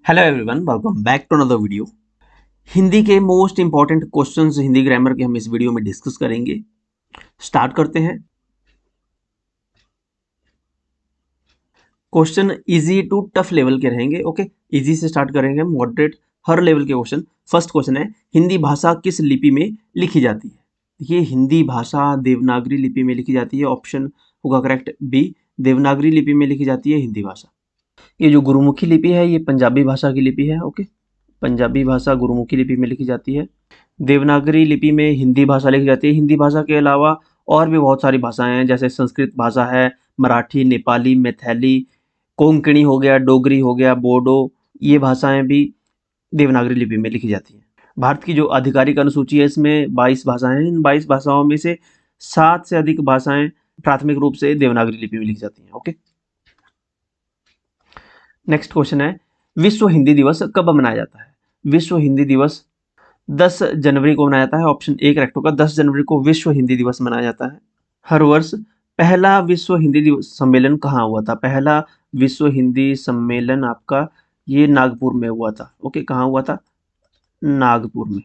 Hello everyone, welcome back to another video. Hindi के most important questions Hindi grammar के हम इस वीडियो में डिस्कस करेंगे। स्टार्ट करते हैं। Question easy to tough level के रहेंगे। ओके, इजी से स्टार्ट करेंगे, मॉडरेट हर लेवल के क्वेश्चन। फर्स्ट क्वेश्चन है, हिंदी भाषा किस लिपि में लिखी जाती है? देखिए, हिंदी भाषा देवनागरी लिपि में लिखी जाती है। ऑप्शन होगा करेक्ट बी, देवनागरी लिपि में लिखी जाती है हिंदी भाषा। ये जो गुरुमुखी लिपि है ये पंजाबी भाषा की लिपि है। ओके, पंजाबी भाषा गुरुमुखी लिपि में लिखी जाती है। देवनागरी लिपि में हिंदी भाषा लिखी जाती है। हिंदी भाषा के अलावा और भी बहुत सारी भाषाएं हैं, जैसे संस्कृत भाषा है, मराठी, नेपाली, मैथिली, कोंकणी हो गया, डोगरी हो गया, बोडो, ये भाषाएं भी देवनागरी लिपि में लिखी जाती हैं। भारत की जो आधिकारिक अनुसूची है इसमें 22 भाषाएं हैं। इन 22 भाषाओं में से 7 से अधिक भाषाएं प्राथमिक रूप से देवनागरी लिपि में लिखी जाती हैं। ओके, नेक्स्ट क्वेश्चन है, विश्व हिंदी दिवस कब मनाया जाता है? विश्व हिंदी दिवस 10 जनवरी को मनाया जाता है। ऑप्शन ए करेक्ट होगा, 10 जनवरी को विश्व हिंदी दिवस मनाया जाता है हर वर्ष। पहला विश्व हिंदी दिवस सम्मेलन कहाँ हुआ था? पहला विश्व हिंदी सम्मेलन आपका ये नागपुर में हुआ था। ओके, कहाँ हुआ था? नागपुर में।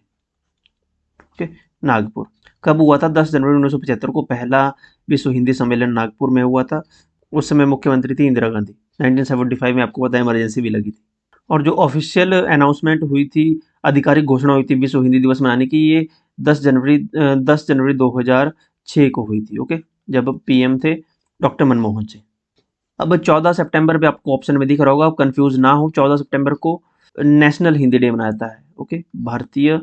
ओके, नागपुर। कब हुआ था? 10 जनवरी 1975 को पहला विश्व हिंदी सम्मेलन नागपुर में हुआ था। उस समय मुख्यमंत्री थी इंदिरा गांधी। 1975 में आपको पता है इमरजेंसी भी लगी थी। और जो ऑफिशियल अनाउंसमेंट हुई थी, आधिकारिक घोषणा हुई थी विश्व हिंदी दिवस मनाने की, ये 10 जनवरी 2006 को हुई थी। ओके, जब पीएम थे डॉक्टर मनमोहन सिंह। अब 14 सितंबर पे आपको ऑप्शन में दिख रहा होगा, आप कंफ्यूज ना हो। 14 सितंबर को नेशनल हिंदी डे मनाया जाता है। ओके, भारतीय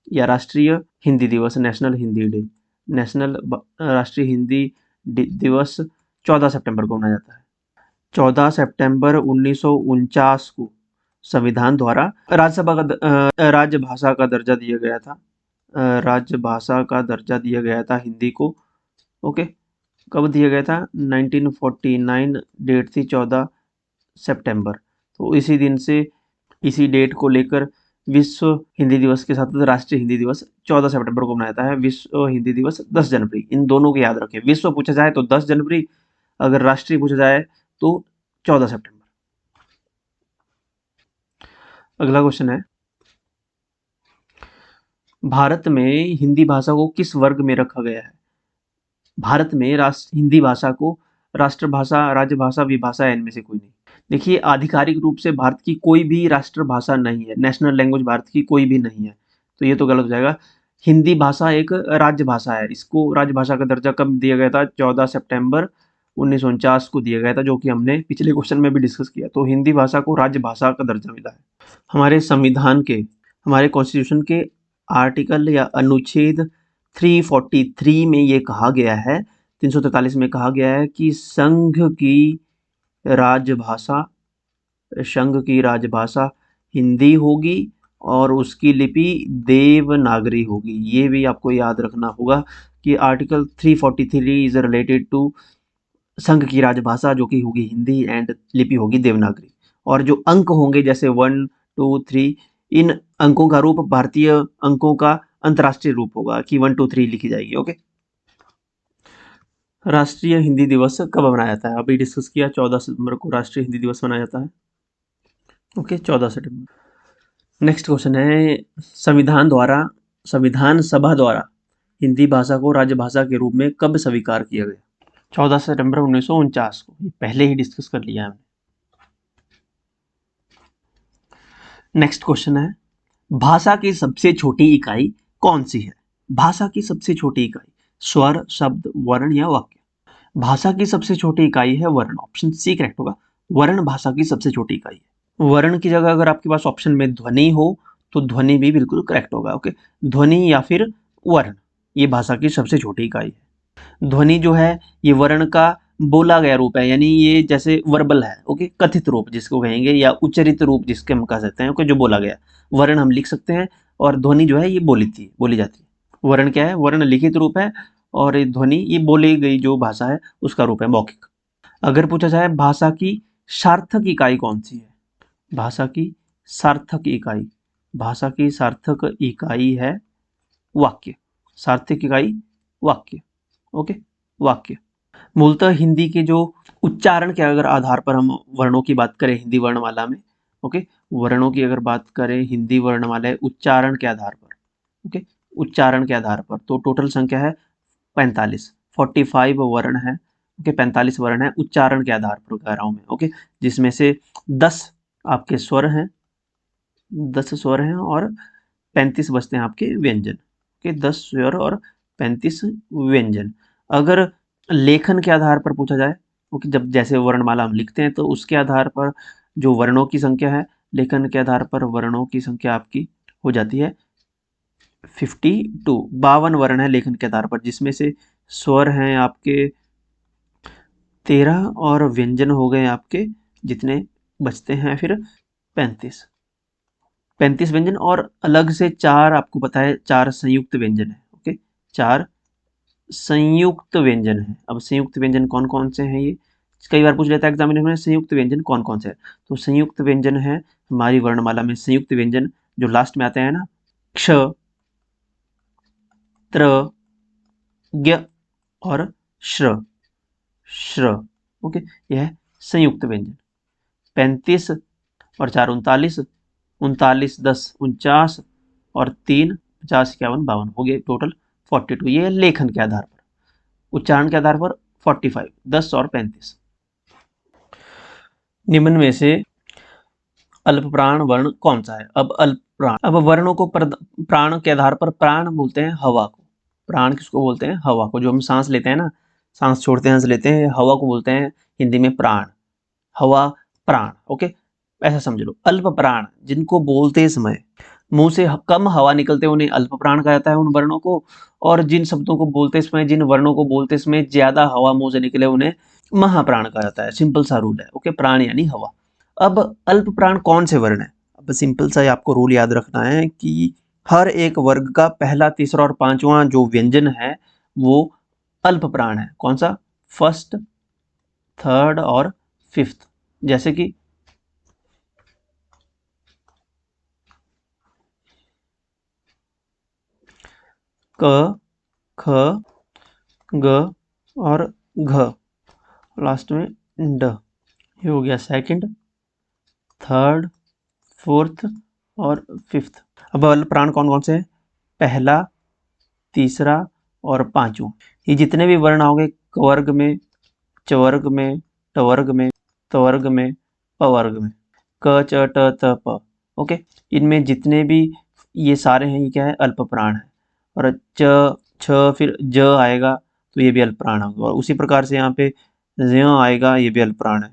या राष्ट्रीय हिंदी दिवस, नेशनल हिंदी डे, राष्ट्रीय हिंदी दिवस 14 सितंबर को मनाया जाता है। 14 सितंबर 1949 को संविधान द्वारा राजभाषा का दर्जा दिया गया था। राजभाषा का दर्जा दिया गया था हिंदी को। ओके, कब दिया गया था? 1949 डेट थी 14 सितंबर। तो इसी दिन से, इसी डेट को लेकर विश्व हिंदी दिवस के साथ राष्ट्रीय हिंदी दिवस 14 सितंबर को मनाया जाता है। विश्व हिंदी दिवस 10 जनवरी। इन दोनों को याद रखें, विश्व पूछा जाए तो 10 जनवरी, अगर राष्ट्रीय पूछा जाए तो 14 सितंबर। अगला क्वेश्चन है, भारत में हिंदी भाषा को किस वर्ग में रखा गया है? भारत में हिंदी भाषा को राष्ट्रभाषा, राज्यभाषा, विभाषा, इनमें से कोई नहीं। देखिए, आधिकारिक रूप से भारत की कोई भी राष्ट्रभाषा नहीं है, नेशनल लैंग्वेज भारत की कोई भी नहीं है, तो ये तो गलत हो जाएगा। हिंदी भाषा एक राज्य भाषा है। इसको राजभाषा का दर्जा कब दिया गया था? 14 सितंबर 1949 को दिया गया था, जो कि हमने पिछले क्वेश्चन में भी डिस्कस किया। तो हिंदी भाषा को राजभाषा का दर्जा मिला है। हमारे संविधान के, हमारे कॉन्स्टिट्यूशन के आर्टिकल या अनुच्छेद 343 में ये कहा गया है, 343 में कहा गया है कि राजभाषा संघ की राजभाषा हिंदी होगी और उसकी लिपि देवनागरी होगी। ये भी आपको याद रखना होगा कि आर्टिकल 343 इज रिलेटेड टू संघ की राजभाषा, जो कि होगी हिंदी, एंड लिपि होगी देवनागरी। और जो अंक होंगे जैसे 1, 2, 3, इन अंकों का रूप भारतीय अंकों का अंतर्राष्ट्रीय रूप होगा कि 1, 2, 3 लिखी जाएगी। ओके, राष्ट्रीय हिंदी दिवस कब मनाया जाता है? अभी डिस्कस किया, 14 सितंबर को राष्ट्रीय हिंदी दिवस मनाया जाता है। ओके, 14 सितंबर। नेक्स्ट क्वेश्चन है, संविधान सभा द्वारा हिंदी भाषा को राजभाषा के रूप में कब स्वीकार किया गया? 14 सितंबर 1949 को। ये पहले ही डिस्कस कर लिया हमने। नेक्स्ट क्वेश्चन है, भाषा की सबसे छोटी इकाई कौन सी है? भाषा की सबसे छोटी इकाई, स्वर, शब्द, वर्ण या वाक्य? भाषा की सबसे छोटी इकाई है वर्ण। ऑप्शन सी करेक्ट होगा, वर्ण भाषा की सबसे छोटी इकाई है। वर्ण की जगह अगर आपके पास ऑप्शन में ध्वनि हो तो ध्वनि भी बिल्कुल करेक्ट होगा। ओके, ध्वनि या फिर वर्ण, ये भाषा की सबसे छोटी इकाई है। ध्वनि जो है ये वर्ण का बोला गया रूप है, यानी ये जैसे वर्बल है। ओके, कथित रूप जिसको कहेंगे, या उच्चरित रूप जिसके हम कह सकते हैं। ओके, जो बोला गया, वर्ण हम लिख सकते हैं और ध्वनि जो है ये बोली जाती है। वर्ण क्या है? वर्ण लिखित रूप है और ये ध्वनि ये बोली गई जो भाषा है उसका रूप है, मौखिक। अगर पूछा जाए भाषा की सार्थक इकाई कौन सी है? भाषा की सार्थक इकाई, भाषा की सार्थक इकाई है वाक्य। सार्थक इकाई वाक्य। ओके, वाक्य। मूलतः हिंदी के जो उच्चारण के अगर आधार पर हम वर्णों की बात करें हिंदी वर्णमाला में, ओके, वर्णों की अगर बात करें हिंदी वर्णमाला उच्चारण के आधार पर, ओके, उच्चारण के आधार पर तो टोटल संख्या है 45, 45 वर्ण है, ओके, 45 वर्ण है उच्चारण के आधार पर कह रहा हूं मैं, ओके, जिसमें से 10 आपके स्वर हैं, 10 स्वर हैं और 35 बचते हैं आपके व्यंजन, ओके, 10 स्वर और 35 व्यंजन। अगर लेखन के आधार पर पूछा जाए, ओके, जब जैसे वर्णमाला हम लिखते हैं तो उसके आधार पर जो वर्णों की संख्या है, लेखन के आधार पर वर्णों की संख्या आपकी हो जाती है 52, 52 वर्ण है लेखन के आधार पर, जिसमें से स्वर हैं आपके 13 और व्यंजन हो गए आपके जितने बचते हैं फिर 35, 35 व्यंजन और अलग से 4 आपको पता है 4 संयुक्त व्यंजन है, ओके, 4 संयुक्त व्यंजन है। अब संयुक्त व्यंजन कौन कौन से हैं ये कई बार पूछ लेता है एग्जामिनेशन में, संयुक्त व्यंजन कौन कौन से है, तो संयुक्त व्यंजन है हमारी वर्णमाला में संयुक्त व्यंजन जो लास्ट में आते हैं ना, क्ष, त्र, ज्ञ और श्र, श्र, ओके, यह है संयुक्त व्यंजन। 35 और 4 39, 39 10 49 और 3 50 51 52 हो गए टोटल 42। ये है लेखन के आधार पर, उच्चारण के आधार पर 45, 10 और 35। निम्न में से अल्प प्राण वर्ण कौन सा है? अब अल्प प्राण, अब वर्णों को प्राण के आधार पर, प्राण बोलते हैं हवा को, प्राण किसको बोलते हैं? हवा को, जो हम सांस लेते हैं ना, सांस छोड़ते हैं सांस लेते हैं, हवा को बोलते हैं हिंदी में प्राण, हवा प्राण, ओके, ऐसा समझ लो। अल्प प्राण जिनको बोलते समय मुंह से कम हवा निकलते हैं उन्हें अल्प प्राण कहा जाता है उन वर्णों को, और जिन शब्दों को बोलते समय, जिन वर्णों को बोलते समय ज्यादा हवा मुंह से निकले उन्हें महाप्राण कहा जाता है। सिंपल सा रूल है, ओके, प्राण यानी हवा। अब अल्प प्राण कौन से वर्ण है? अब सिंपल सा आपको रूल याद रखना है कि हर एक वर्ग का पहला, तीसरा और पांचवा जो व्यंजन है वो अल्प प्राण है। कौन सा? फर्स्ट, थर्ड और फिफ्थ। जैसे कि क, ख, ग और घ, लास्ट में ड। ये हो गया सेकंड, थर्ड, फोर्थ और फिफ्थ। अब अल्प प्राण कौन कौन से हैं? पहला, तीसरा और पांचवा। ये जितने भी वर्ण आओगे कवर्ग में, चवर्ग में, टवर्ग में, तवर्ग में, पवर्ग में, क च ट त प, ओके, इनमें जितने भी ये सारे हैं ये क्या है? अल्प प्राण है। और च, छ, फिर ज आएगा तो ये भी अल्प प्राण होगा, और उसी प्रकार से यहाँ पे ज आएगा, ये भी अल्प प्राण है,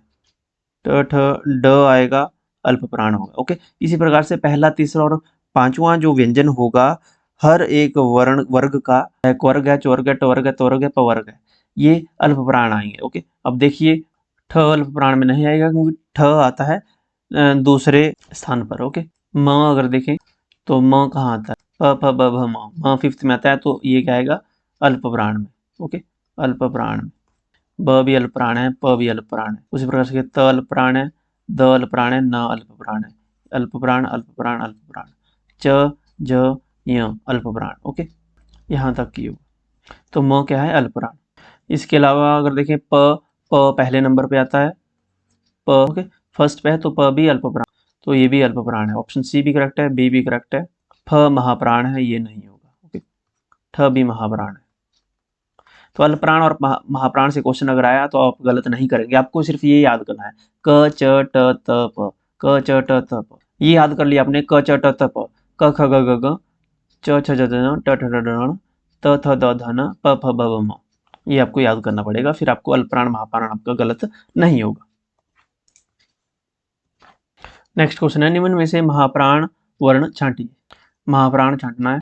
ट ठ ड आएगा, अल्प प्राण होगा, ओके। इसी प्रकार से पहला, तीसरा और पांचवा जो व्यंजन होगा हर एक वर्ण वर्ग का, क्वर्ग है, चवर्ग है, टवर्ग है, तवर्ग है, पवर्ग है, ये अल्प प्राण आएंगे, ओके। अब देखिए ठ अल्प प्राण में नहीं आएगा क्योंकि ठ आता है दूसरे स्थान पर, ओके। म अगर देखें तो म कहाँ आता है? प फ ब भ म, म फिफ्थ में आता है, तो ये क्या आएगा? अल्प प्राण में, ओके, अल्प प्राण में। ब भी अल्प प्राण है, प भी अल्प प्राण है। उसी प्रकार से त अल्प प्राण है, द अल्प प्राण है, न अल्प प्राण है, अल्प प्राण अल्प प्राण अल्प प्राण, च, ज, य अल्प प्राण, ओके, यहाँ तक की हो। तो म क्या है? अल्प प्राण। इसके अलावा अगर देखें प पहले नंबर पे आता है, प, ओके, फर्स्ट पे है तो प भी अल्प प्राण, तो ये भी अल्प प्राण है। ऑप्शन सी भी करेक्ट है, बी भी करेक्ट है। फ महाप्राण है, ये नहीं होगा, ओके, ठ भी महाप्राण है। तो अल्पप्राण और महाप्राण से क्वेश्चन अगर आया तो आप गलत नहीं करेंगे, आपको सिर्फ ये याद करना है क च ट त प, क च ट त प, ये याद कर लिया आपने, क च ट त प, क ख ग घ ग, च छ ज ज ट ठ ड ढ ण, त थ द ध न, प फ ब भ म, ये आपको याद करना पड़ेगा, फिर आपको अल्पप्राण महाप्राण आपका गलत नहीं होगा। नेक्स्ट क्वेश्चन है, निम्न में से महाप्राण वर्ण छांटिए। महाप्राण छांटना है।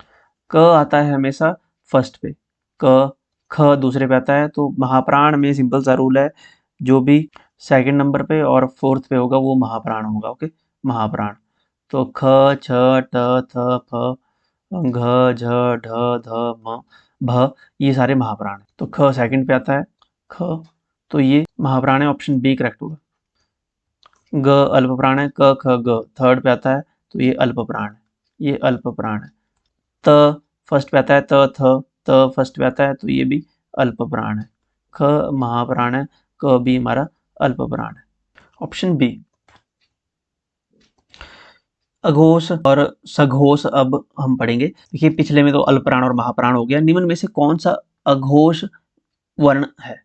क आता है हमेशा फर्स्ट पे, क, ख दूसरे पे आता है, तो महाप्राण में सिंपल सा रूल है, जो भी सेकंड नंबर पे और फोर्थ पे होगा वो महाप्राण होगा, ओके, महाप्राण। तो ख, छ, ट, थ, फ, घ, झ, ढ, ध, म, भ, ये सारे महाप्राण है। तो ख सेकंड पे आता है, ख, तो ये महाप्राण है, ऑप्शन बी करेक्ट होगा। ग अल्प प्राण है, क, ख, ग थर्ड पे आता है, तो ये अल्प प्राण है, ये अल्प प्राण है। त फर्स्ट पे आता है, त, थ, त फर्स्ट पे आता है, तो ये भी अल्प प्राण है। ख महाप्राण है, क भी हमारा अल्प प्राण है, ऑप्शन बी। अघोष और सघोष अब हम पढ़ेंगे। देखिए पिछले में तो अल्पप्राण और महाप्राण हो गया। निम्न में से कौन सा अघोष वर्ण है,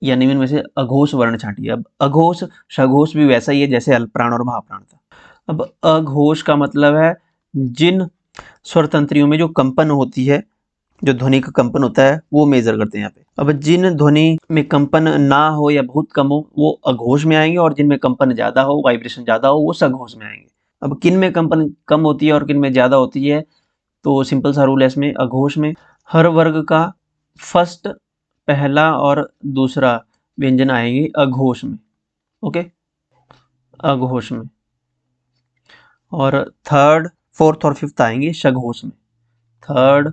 या निम्न में से अघोष वर्ण छांटिए। अब अघोष सघोष भी वैसा ही है जैसे अल्पप्राण और महाप्राण था। अब अघोष का मतलब है जिन स्वर तंत्रियों में जो कंपन होती है, जो ध्वनि का कंपन होता है, वो मेजर करते हैं यहाँ पे। अब जिन ध्वनि में कंपन ना हो या बहुत कम हो वो अघोष में आएंगे, और जिनमें कंपन ज्यादा हो, वाइब्रेशन ज्यादा हो, वो सघोष में आएंगे। अब किन में कंपन कम होती है और किन में ज्यादा होती है, तो सिंपल सा रूल है इसमें, अघोष में हर वर्ग का फर्स्ट, पहला और दूसरा व्यंजन आएंगे अघोष में। ओके, अघोष में, और थर्ड, फोर्थ और फिफ्थ आएंगे सघोष में। थर्ड,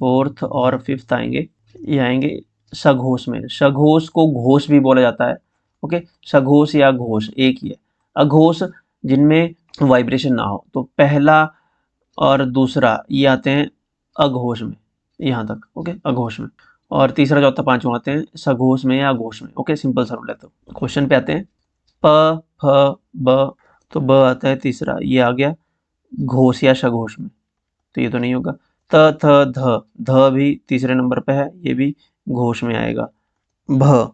फोर्थ और फिफ्थ आएंगे, ये आएंगे सघोष में। सघोष को घोष भी बोला जाता है। ओके, सघोष या घोष एक ही है। अघोष जिनमें वाइब्रेशन ना हो, तो पहला और दूसरा ये आते हैं अघोष में, यहाँ तक। ओके, अघोष में। और तीसरा चौथा पांचवा आते हैं सघोष में या घोष में। ओके, सिंपल सा रूल है। तो क्वेश्चन पे आते हैं। प फ ब, तो ब आता है तीसरा, ये आ गया घोष या सघोष में, तो ये तो नहीं होगा। त थ ध, ध भी तीसरे नंबर पे है, ये भी घोष में आएगा। भ,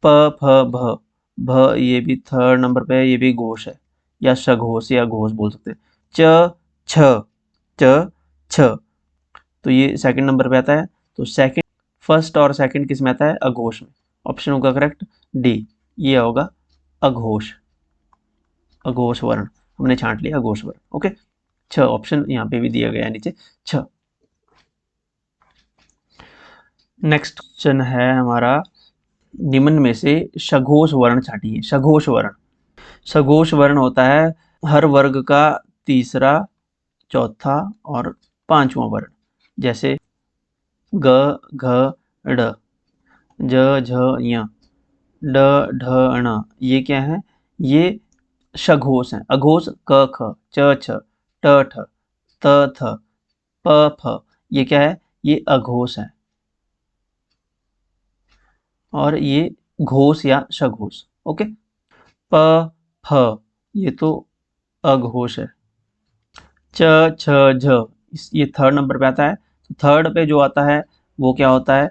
प फ भ, भ ये भी थर्ड नंबर पे है, ये भी घोष है या सघोष या घोष बोल सकते हैं। च छ, च छ, तो ये सेकंड नंबर पे आता है। तो सेकंड, फर्स्ट और सेकंड किस में आता है, अघोष में। ऑप्शन होगा करेक्ट डी, ये होगा अघोष, अघोष वर्ण। हमने छांट लिया अघोष वर्ण। ओके, छ ऑप्शन यहाँ पे भी दिया गया है नीचे, छ। नेक्स्ट क्वेश्चन है हमारा, निम्न में से सघोष वर्ण छांटिए। सघोष वर्ण, सघोष वर्ण होता है हर वर्ग का तीसरा, चौथा और पांचवा वर्ण। जैसे ग घ ड़, ज झ ञ, ड ढ ण, ये क्या है, ये सघोष है। अघोष क ख, च छ, ट ठ, त थ, प फ, ये क्या है, ये अघोष है। और ये घोष या सघोष। ओके, प फ ये तो अघोष है। च छ झ, ये थर्ड नंबर पे आता है। तो थर्ड पे जो आता है वो क्या होता है,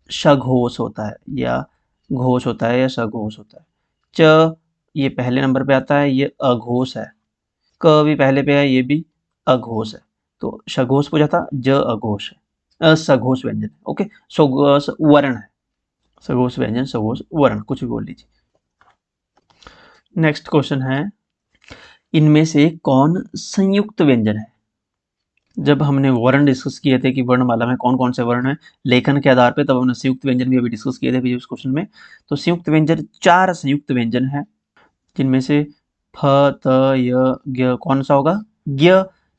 सघोष होता है, या घोष होता है, या सघोष होता है। च ये पहले नंबर पे आता है, ये अघोष है। क भी पहले पे है, ये भी अघोष है। तो सघोष पूछा था, ज अघोष है, असघोष व्यंजन है। ओके, सघोष वर्ण है, सघोष व्यंजन, सघोष वर्ण, कुछ भी बोल लीजिए। नेक्स्ट क्वेश्चन है, इनमें से कौन संयुक्त व्यंजन है। जब हमने वर्ण डिस्कस किए थे कि वर्णमाला में कौन कौन से वर्ण हैं लेखन के आधार पे, तब हमने संयुक्त व्यंजन भी अभी डिस्कस किए थे प्रीवियस क्वेश्चन में। तो संयुक्त व्यंजन, 4 संयुक्त व्यंजन है, जिनमें से फ त य ज्ञ कौन सा होगा, ज्ञ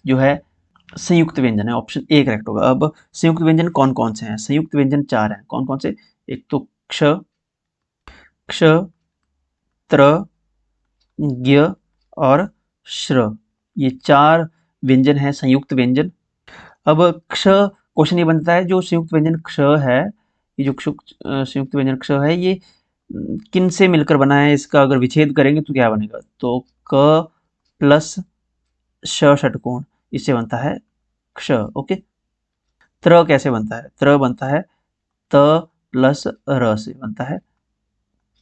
जो है संयुक्त व्यंजन है। ऑप्शन ए करेक्ट होगा। अब संयुक्त व्यंजन कौन कौन से हैं, संयुक्त व्यंजन 4 हैं। कौन कौन से, एक तो क्ष, क्ष, त्र, ज्ञ और श्र, ये 4 व्यंजन है संयुक्त व्यंजन। अब क्ष, क्वेश्चन ये बनता है जो संयुक्त व्यंजन क्ष है, ये जो संयुक्त व्यंजन क्ष है, ये किन से मिलकर बना है, इसका अगर विच्छेद करेंगे तो क्या बनेगा, तो क प्लस श षटकोण, इससे बनता है क्ष। ओके, त्र कैसे बनता है, त्र बनता है त प्लस र से बनता है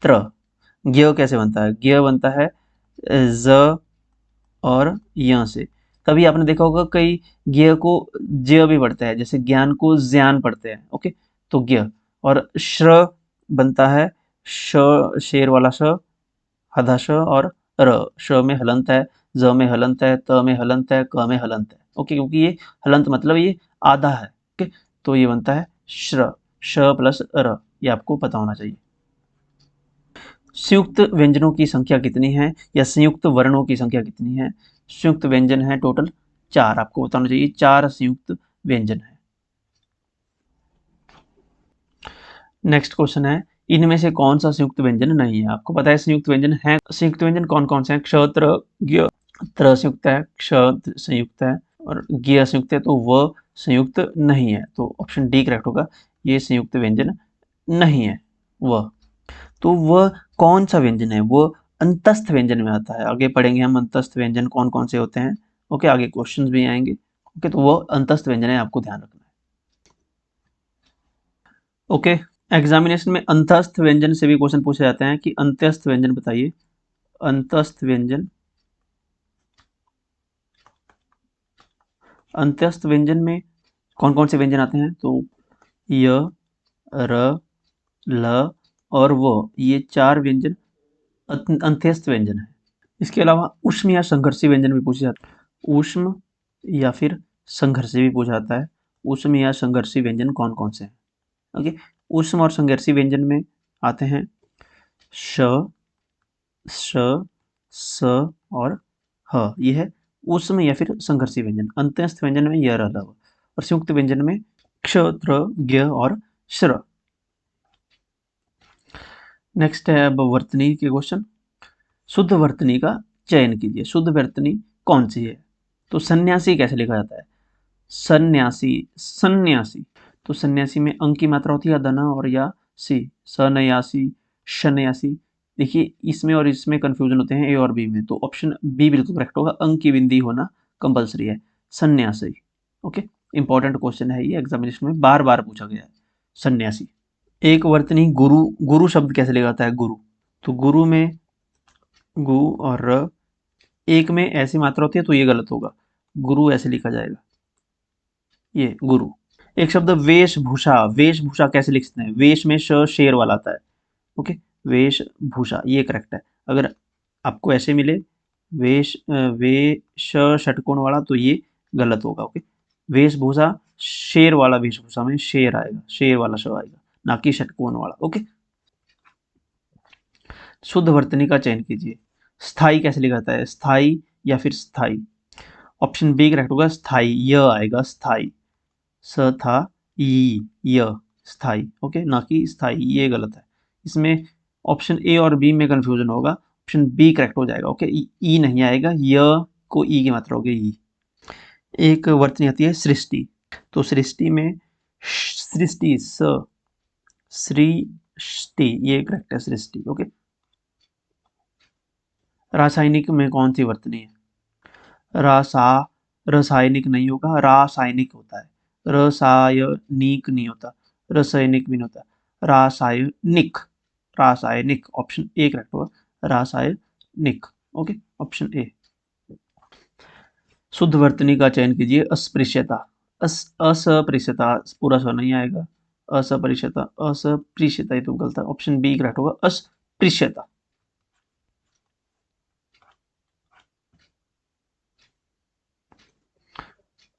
त्र। ज्ञ कैसे बनता है, ज्ञ बनता है ज और य से। कभी आपने देखा होगा कई ज्ञ को ज्य भी पढ़ते हैं, जैसे ज्ञान को ज्ञान पढ़ते हैं। ओके, तो ज्ञ। और श्र बनता है श, शेर वाला श, हदा श, और र, श में हलंत है, ज में हलंत है, त में हलंत है, क में हलंत है। ओके, क्योंकि ये हलंत मतलब ये आधा है। ओके, तो ये बनता है श्र, श प्लस र, ये आपको पता होना चाहिए। संयुक्त व्यंजनों की संख्या कितनी है, या संयुक्त वर्णों की संख्या कितनी है। संयुक्त व्यंजन है टोटल 4, आपको बताना चाहिए 4 संयुक्त व्यंजन है। नेक्स्ट क्वेश्चन है, इनमें से कौन सा संयुक्त व्यंजन नहीं है। आपको पता है संयुक्त व्यंजन है, संयुक्त व्यंजन कौन कौन से हैं, क्ष, त्र, ज्ञ। त्र संयुक्त है, क्ष संयुक्त है, और ज्ञ संयुक्त है, तो व संयुक्त नहीं है। तो ऑप्शन डी करेक्ट होगा, ये संयुक्त व्यंजन नहीं है। वह, तो वह कौन सा व्यंजन है, वो अंतस्थ व्यंजन में आता है। आगे पढ़ेंगे हम अंतस्थ व्यंजन कौन कौन से होते हैं। ओके, आगे क्वेश्चंस भी आएंगे। ओके, तो वो अंतस्थ व्यंजन है, आपको ध्यान रखना है। ओके, एग्जामिनेशन में अंतस्थ व्यंजन से भी क्वेश्चन पूछे जाते हैं कि अंत्यस्थ व्यंजन बताइए। अंतस्थ व्यंजन, अंत्यस्थ व्यंजन में कौन कौन से व्यंजन आते हैं? तो य, र, ल और वो, ये 4 व्यंजन अंत्यस्थ व्यंजन है। इसके अलावा ऊष्म या संघर्षी व्यंजन भी पूछे जाते हैं। ऊष्म या फिर संघर्षी भी पूछा जाता है। ऊष्म या संघर्षी व्यंजन कौन कौन से हैं? ओके, ऊष्म और संघर्षी व्यंजन में आते हैं श, श, स और ह। ये है ऊष्म या फिर संघर्षी व्यंजन। अंत्यस्थ व्यंजन में य, र, ल और संयुक्त व्यंजन में क्ष, त्र, ज्ञ और श्र। नेक्स्ट है अब वर्तनी के क्वेश्चन। शुद्ध वर्तनी का चयन कीजिए। शुद्ध वर्तनी कौन सी है? तो सन्यासी कैसे लिखा जाता है? सन्यासी, सन्यासी। तो सन्यासी में अंक की मात्रा होती है दना और या सी। सन्यासी, शन्यासी। देखिए, इसमें और इसमें कंफ्यूजन होते हैं ए और बी में, तो ऑप्शन बी बिल्कुल करेक्ट होगा। अंक की बिंदी होना कंपलसरी है। सन्यासी। ओके, इंपॉर्टेंट क्वेश्चन है ये, एग्जामिनेशन में बार बार पूछा गया है। सन्यासी। एक वर्तनी गुरु, गुरु शब्द कैसे लिखा जाता है? गुरु, तो गुरु में गु और र, एक में ऐसी मात्रा होती है तो ये गलत होगा। गुरु ऐसे लिखा जाएगा, ये गुरु। एक शब्द वेशभूषा, वेशभूषा कैसे लिखते हैं? वेश में श शेर वाला आता है। ओके, वेशभूषा ये करेक्ट है। अगर आपको ऐसे मिले वेश वे श षटकोण वाला तो ये गलत होगा। ओके, वेशभूषा शेर वाला, वेशभूषा में शेर आएगा, शेर वाला श आएगा, ना कि षटकोण वाला। ओके, शुद्ध वर्तनी का चयन कीजिए। स्थाई कैसे लिखा जाता है? स्थाई या फिर स्थाई? ऑप्शन बी करेक्ट होगा, स्थाई। य आएगा, स्थाई। स था ई, य, स्थाई। ओके, ना कि स्थाई, ये गलत है। इसमें ऑप्शन ए और बी में कंफ्यूजन होगा, ऑप्शन बी करेक्ट हो जाएगा। ओके, ई नहीं आएगा, य को ई की मात्रा होगी ई। एक वर्तनी आती है सृष्टि, तो सृष्टि में सृष्टि, सृष्टि ये करेक्ट है, सृष्टि। ओके, रासायनिक में कौन सी वर्तनी है? रासा, रासायनिक नहीं होगा, रासायनिक होता है। रसायनिक नहीं होता, रासायनिक भी नहीं होता, रासायनिक, रासायनिक। ऑप्शन ए करेक्ट होगा, रासायनिक। Okay, option A. शुद्ध वर्तनी का चयन कीजिए। अस्पृश्यता, असपृश्यता, पूरा सा नहीं आएगा। असपृश्यता, असपृश्यता ये तो गलत है। ऑप्शन बी करेक्ट होगा, अस्पृश्यता।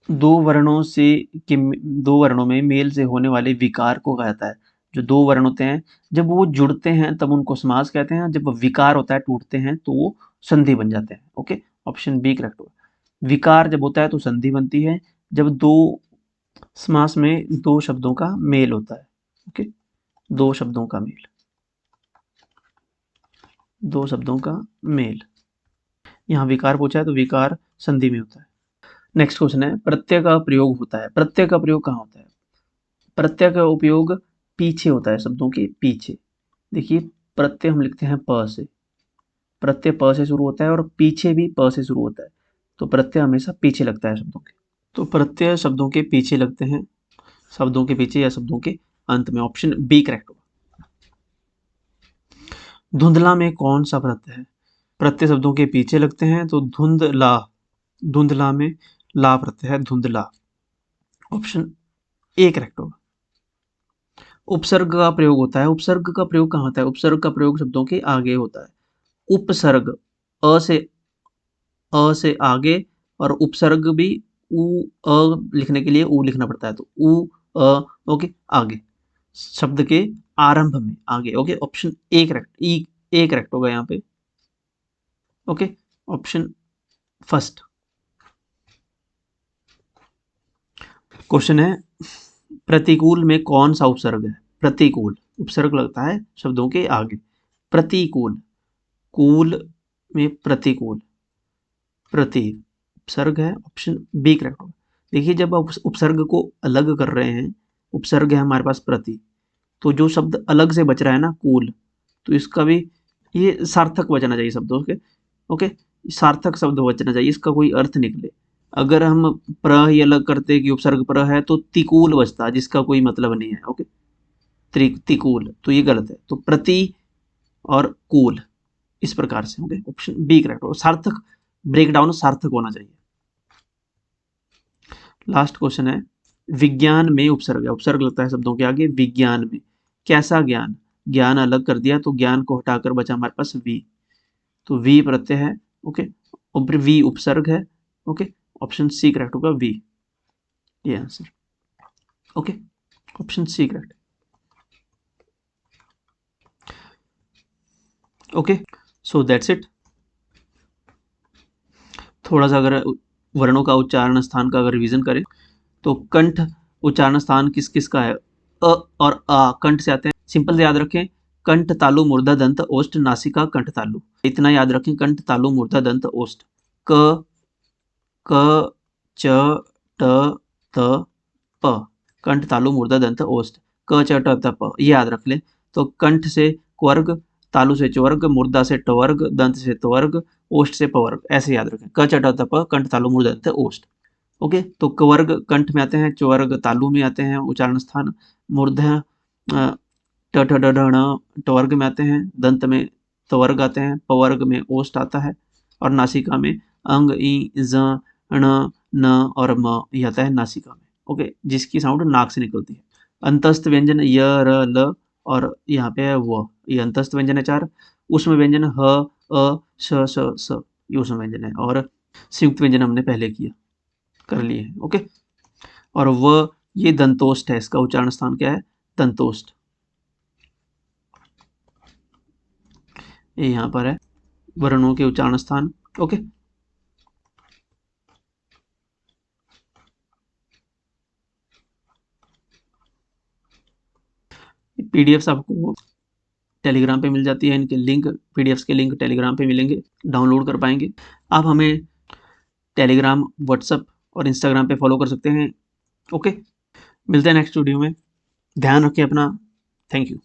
दो वर्णों से कि दो वर्णों में मेल से होने वाले विकार को कहा जाता है। जो दो वर्ण होते हैं, जब वो जुड़ते हैं तब उनको समास कहते हैं, जब विकार होता है, टूटते हैं, तो वो संधि बन जाते हैं। ओके, ऑप्शन बी करेक्ट होगा। विकार जब होता है तो संधि बनती है, जब दो समास में दो शब्दों का मेल होता है। ओके, दो शब्दों का मेल, दो शब्दों का मेल। यहाँ विकार पूछा है तो विकार संधि में होता है। नेक्स्ट क्वेश्चन है, प्रत्यय का प्रयोग होता है। प्रत्यय का प्रयोग कहाँ होता है? प्रत्यय का उपयोग पीछे होता है, शब्दों के पीछे। देखिए, प्रत्यय हम लिखते हैं प से, प्रत्यय प से शुरू होता है और पीछे भी प से शुरू होता है, तो प्रत्यय हमेशा पीछे लगता है शब्दों के। तो प्रत्यय शब्दों के पीछे लगते हैं, शब्दों के पीछे या शब्दों के अंत में। ऑप्शन बी करेक्ट होगा। धुंधला में कौन सा प्रत्यय है? प्रत्यय शब्दों के पीछे लगते हैं, तो धुंधला, धुंधला में ला प्रत्यय है, धुंधला। ऑप्शन ए करेक्ट होगा। उपसर्ग का प्रयोग होता है। उपसर्ग का प्रयोग कहाँ होता है? उपसर्ग का प्रयोग शब्दों के आगे होता है। उपसर्ग, अ से आगे, और उपसर्ग भी उ अ लिखने के लिए उ लिखना पड़ता है, तो उ अ, ओके, आगे, शब्द के आरंभ में आगे। Okay, option A correct, E A correct होगा यहाँ पे। Okay, option first. क्वेश्चन है, प्रतिकूल में कौन सा उपसर्ग है? प्रतिकूल उपसर्ग लगता है शब्दों के आगे। प्रतिकूल, कूल में प्रतिकूल, प्रति उपसर्ग है, ऑप्शन बी करेक्ट होगा। देखिए, जब आप उपसर्ग को अलग कर रहे हैं, उपसर्ग है हमारे पास प्रति, तो जो शब्द अलग से बच रहा है ना, कूल, तो इसका भी ये सार्थक बचना चाहिए शब्दों के। ओके, सार्थक शब्द बचना चाहिए, इसका कोई अर्थ निकले। अगर हम प्र ही अलग करते कि उपसर्ग प्र है तो तिकूल बचता, जिसका कोई मतलब नहीं है। ओके, तिकूल, तो ये गलत है। तो प्रति और कूल, इस प्रकार से। ओके, ऑप्शन बी करेक्ट हो। सार्थक ब्रेकडाउन सार्थक होना चाहिए। लास्ट क्वेश्चन है, विज्ञान में उपसर्ग है, उपसर्ग लगता है शब्दों के आगे। विज्ञान में कैसा ज्ञान, ज्ञान अलग कर दिया तो ज्ञान को हटाकर बचा हमारे पास वी, तो वी प्रत्यय है। ओके, और वी उपसर्ग है। ओके, ऑप्शन सी करेक्ट होगा, वी, ये answer. Okay, option c correct. Okay, so that's it. थोड़ा सा अगर वर्णों का उच्चारण स्थान का अगर रिवीजन करें तो कंठ उच्चारण स्थान किस किस का है, अ और आ कंठ से आते हैं। सिंपल से याद रखें, कंठ तालु मूर्धा दंत ओष्ठ नासिका कंठ तालु, इतना याद रखें। कंठ तालु मूर्धा दंत ओष्ठ। क क च ट त प, कंठ तालु मूर्धा दंत ओष्ठ, क च ट त प, ये याद रख लें। तो कंठ से क्वर्ग, तालु से चवर्ग, मूर्धा से टवर्ग, दंत से त्वर्ग, ओष्ठ से पवर्ग, ऐसे याद रखें। क च ट त प, कंठ तालु मूर्धा दंत ओष्ठ। ओके, तो कवर्ग कंठ में आते हैं, चवर्ग तालु में आते हैं उच्चारण स्थान, मूर्धा ट ठ ड ढ ण टवर्ग में आते हैं, दंत में त्वर्ग आते हैं, पवर्ग में ओष्ठ आता है, और नासिका में अंग ई ज ण न और म ये आता है नासिका में। ओके, जिसकी साउंड नाक से निकलती है। अंतस्थ व्यंजन य र ल और यहाँ पे है व, ये अंतस्थ व्यंजन है 4। उसमें व्यंजन ह अ श श स, ये उसमें व्यंजन है। और संयुक्त व्यंजन हमने पहले किया कर लिए। ओके, और व ये दंतोष्ठ है, इसका उच्चारण स्थान क्या है, दंतोष्ठ, ये यहाँ पर है वर्णों के उच्चारण स्थान। ओके, पीडीएफ आपको टेलीग्राम पे मिल जाती है, इनके लिंक, पीडीएफ के लिंक टेलीग्राम पे मिलेंगे, डाउनलोड कर पाएंगे आप। हमें टेलीग्राम, व्हाट्सएप और इंस्टाग्राम पे फॉलो कर सकते हैं। ओके, मिलते हैं नेक्स्ट वीडियो में, ध्यान रखिए अपना। Thank you.